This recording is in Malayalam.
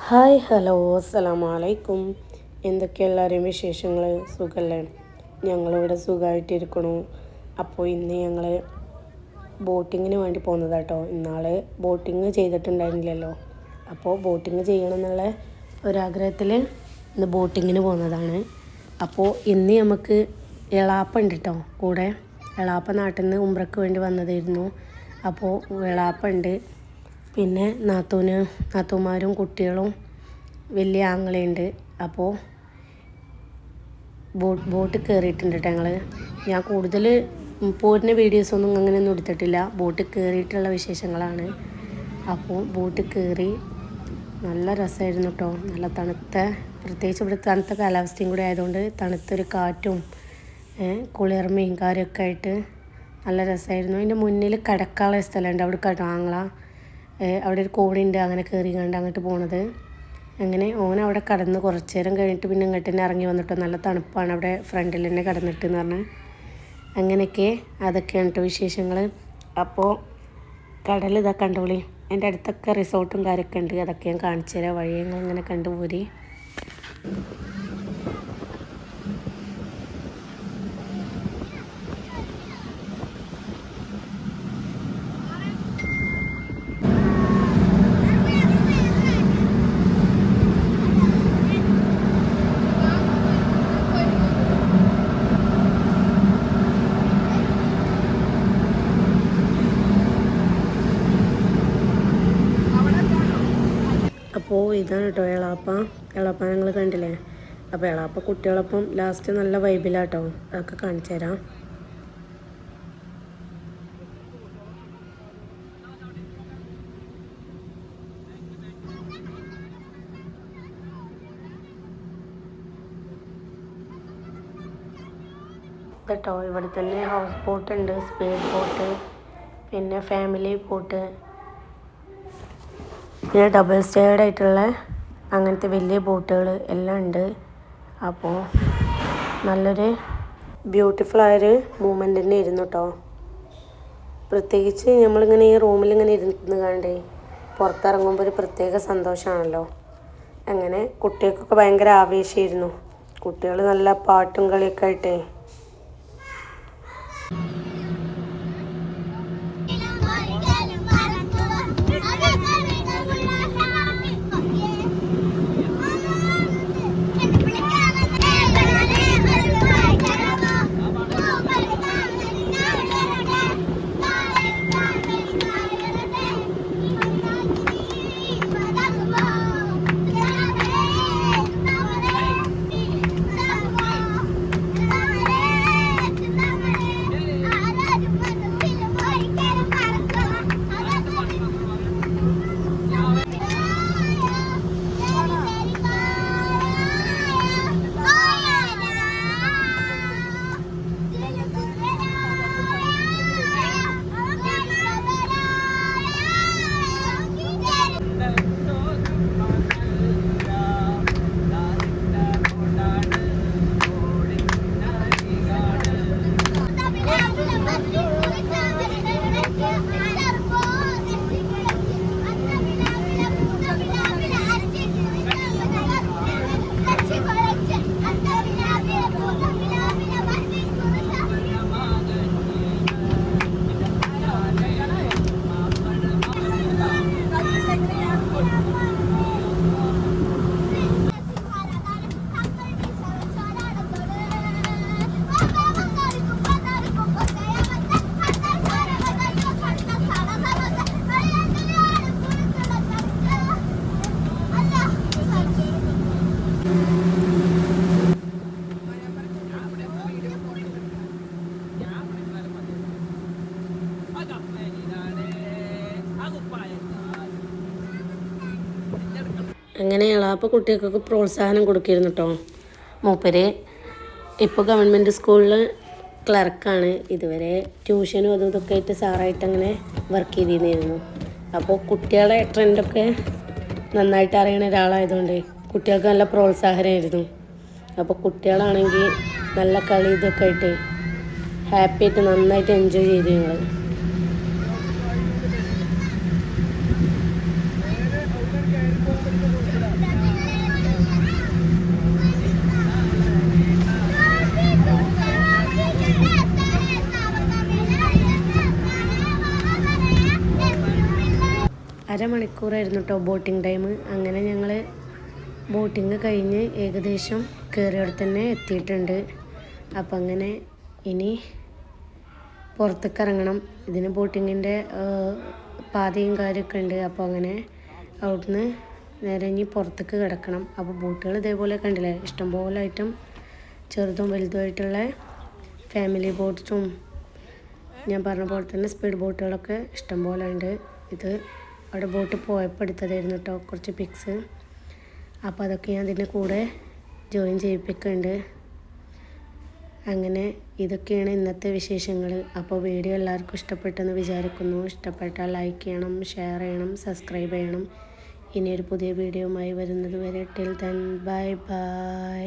ഹായ് ഹലോ അസ്സലാമു അലൈക്കും. എന്തൊക്കെ എല്ലാവരെയും വിശേഷങ്ങൾ? സുഖമല്ലേ? ഞങ്ങളിവിടെ സുഖമായിട്ടിരിക്കണു. അപ്പോൾ ഇന്ന് ഞങ്ങൾ ബോട്ടിങ്ങിന് വേണ്ടി പോകുന്നതാട്ടോ. ഇന്നാൾ ബോട്ടിങ് ചെയ്തിട്ടുണ്ടായിരുന്നില്ലല്ലോ, അപ്പോൾ ബോട്ടിങ് ചെയ്യണം എന്നുള്ള ഒരാഗ്രഹത്തിൽ ഇന്ന് ബോട്ടിങ്ങിന് പോകുന്നതാണ്. അപ്പോൾ ഇന്ന് നമുക്ക് എളാപ്പ ഉണ്ട് കേട്ടോ കൂടെ. എളാപ്പ നാട്ടിൽ നിന്ന് ഉംറയ്ക്ക് വേണ്ടി വന്നതായിരുന്നു. അപ്പോൾ എളാപ്പ ഉണ്ട്, പിന്നെ നാത്തൂമാരും കുട്ടികളും വലിയ ആങ്ങളയുണ്ട്. അപ്പോൾ ബോട്ട് കയറിയിട്ടുണ്ട് കേട്ടോ ഞങ്ങൾ. ഞാൻ കൂടുതൽ പോരുന്ന വീഡിയോസൊന്നും അങ്ങനെയൊന്നും എടുത്തിട്ടില്ല, ബോട്ട് കയറിയിട്ടുള്ള വിശേഷങ്ങളാണ്. അപ്പോൾ ബോട്ട് കയറി നല്ല രസമായിരുന്നു കേട്ടോ. നല്ല തണുത്ത, പ്രത്യേകിച്ച് ഇവിടെ തണുത്ത കാലാവസ്ഥയും കൂടി ആയതുകൊണ്ട് തണുത്തൊരു കാറ്റും കുളിർമയും കാര്യമൊക്കെ ആയിട്ട് നല്ല രസമായിരുന്നു. അതിൻ്റെ മുന്നിൽ കിടക്കാനുള്ള സ്ഥലമുണ്ട്, അവിടെ ആങ്ങള അവിടെ ഒരു കോണിയുണ്ട്, അങ്ങനെ കയറി കണ്ട് അങ്ങോട്ട് പോണത്. അങ്ങനെ ഓൻ അവിടെ കടന്ന് കുറച്ച് നേരം കഴിഞ്ഞിട്ട് പിന്നെ ഇങ്ങോട്ട് തന്നെ ഇറങ്ങി വന്നിട്ടോ. നല്ല തണുപ്പാണ് അവിടെ ഫ്രണ്ടിൽ തന്നെ കിടന്നിട്ട് എന്ന് പറഞ്ഞാൽ. അങ്ങനെയൊക്കെ അതൊക്കെയാണ് കേട്ടോ വിശേഷങ്ങൾ. അപ്പോൾ കടൽ ഇതാ കണ്ടോളി. എൻ്റെ അടുത്തൊക്കെ റിസോർട്ടും കാര്യമൊക്കെ ഉണ്ട്, അതൊക്കെ ഞാൻ കാണിച്ചു തരാം. വഴി ഞങ്ങൾ ഇങ്ങനെ കണ്ടുപോരി. അപ്പോൾ ഇതാണ് കേട്ടോ എളാപ്പ ഞങ്ങൾ കണ്ടില്ലേ. അപ്പോൾ എളാപ്പ കുട്ടികളൊപ്പം ലാസ്റ്റ് നല്ല വൈബിലാട്ടോ. അതൊക്കെ കാണിച്ചു തരാം. കേട്ടോ ഇവിടെ തന്നെ ഹൗസ് ബോട്ട് ഉണ്ട്, സ്പീഡ് ബോട്ട്, പിന്നെ ഫാമിലി ബോട്ട്, പിന്നെ ഡബിൾ സ്റ്റേർഡ് ആയിട്ടുള്ള അങ്ങനത്തെ വലിയ ബോട്ടുകൾ എല്ലാം ഉണ്ട്. അപ്പോൾ നല്ലൊരു ബ്യൂട്ടിഫുള്ളായൊരു മൂമെൻ്റ് തന്നെ ഇരുന്നു കേട്ടോ. പ്രത്യേകിച്ച് നമ്മളിങ്ങനെ ഈ റൂമിലിങ്ങനെ ഇരുന്ന് കണ്ടേ പുറത്തിറങ്ങുമ്പോൾ ഒരു പ്രത്യേക സന്തോഷമാണല്ലോ. അങ്ങനെ കുട്ടികൾക്കൊക്കെ ഭയങ്കര ആവേശമായിരുന്നു. കുട്ടികൾ നല്ല പാട്ടും കളിയൊക്കെ ആയിട്ടേ അങ്ങനെ എളാപ്പ കുട്ടികൾക്കൊക്കെ പ്രോത്സാഹനം കൊടുക്കിയിരുന്നു കേട്ടോ. മൂപ്പര് ഇപ്പോൾ ഗവൺമെൻറ് സ്കൂളിൽ ക്ലർക്കാണ്. ഇതുവരെ ട്യൂഷനും അതും ഇതൊക്കെ ആയിട്ട് സാറായിട്ട് അങ്ങനെ വർക്ക് ചെയ്തിരുന്നു. അപ്പോൾ കുട്ടികളെ ട്രെൻഡൊക്കെ നന്നായിട്ട് അറിയുന്ന ഒരാളായതുകൊണ്ട് കുട്ടികൾക്ക് നല്ല പ്രോത്സാഹനമായിരുന്നു. അപ്പോൾ കുട്ടികളാണെങ്കിൽ നല്ല കളി ഇതൊക്കെ ആയിട്ട് ഹാപ്പി ആയിട്ട് നന്നായിട്ട് എൻജോയ് ചെയ്തു ഞങ്ങൾ. മണിക്കൂറായിരുന്നു കേട്ടോ ബോട്ടിംഗ് ടൈം. അങ്ങനെ ഞങ്ങൾ ബോട്ടിങ് കഴിഞ്ഞ് ഏകദേശം കയറിയോടെ തന്നെ എത്തിയിട്ടുണ്ട്. അപ്പം അങ്ങനെ ഇനി പുറത്തേക്ക് ഇറങ്ങണം. ഇതിന് ബോട്ടിങ്ങിൻ്റെ പാതയും കാര്യമൊക്കെ ഉണ്ട്. അപ്പോൾ അങ്ങനെ അവിടുന്ന് നേരെ ഇനി പുറത്തേക്ക് കിടക്കണം. അപ്പോൾ ബോട്ടുകൾ ഇതേപോലെ കണ്ടില്ലേ, ഇഷ്ടംപോലെ ഐറ്റം ചെറുതും വലുതുമായിട്ടുള്ള ഫാമിലി ബോട്ട്സും ഞാൻ പറഞ്ഞ പോലെ തന്നെ സ്പീഡ് ബോട്ടുകളൊക്കെ ഇഷ്ടംപോലെ ഉണ്ട്. ഇത് അവിടെ ബോട്ട് പോയപ്പോൾ എടുത്തതായിരുന്നു കേട്ടോ കുറച്ച് പിക്സ്. അപ്പോൾ അതൊക്കെ ഞാൻ അതിൻ്റെ കൂടെ ജോയിൻ ചെയ്യിപ്പിക്കുന്നുണ്ട്. അങ്ങനെ ഇതൊക്കെയാണ് ഇന്നത്തെ വിശേഷങ്ങൾ. അപ്പോൾ വീഡിയോ എല്ലാവർക്കും ഇഷ്ടപ്പെട്ടെന്ന് വിചാരിക്കുന്നു. ഇഷ്ടപ്പെട്ടാൽ ലൈക്ക് ചെയ്യണം, ഷെയർ ചെയ്യണം, സബ്സ്ക്രൈബ് ചെയ്യണം. ഇനിയൊരു പുതിയ വീഡിയോയുമായി വരുന്നത് വരെ ടിൽ ദെൻ ബൈ ബൈ.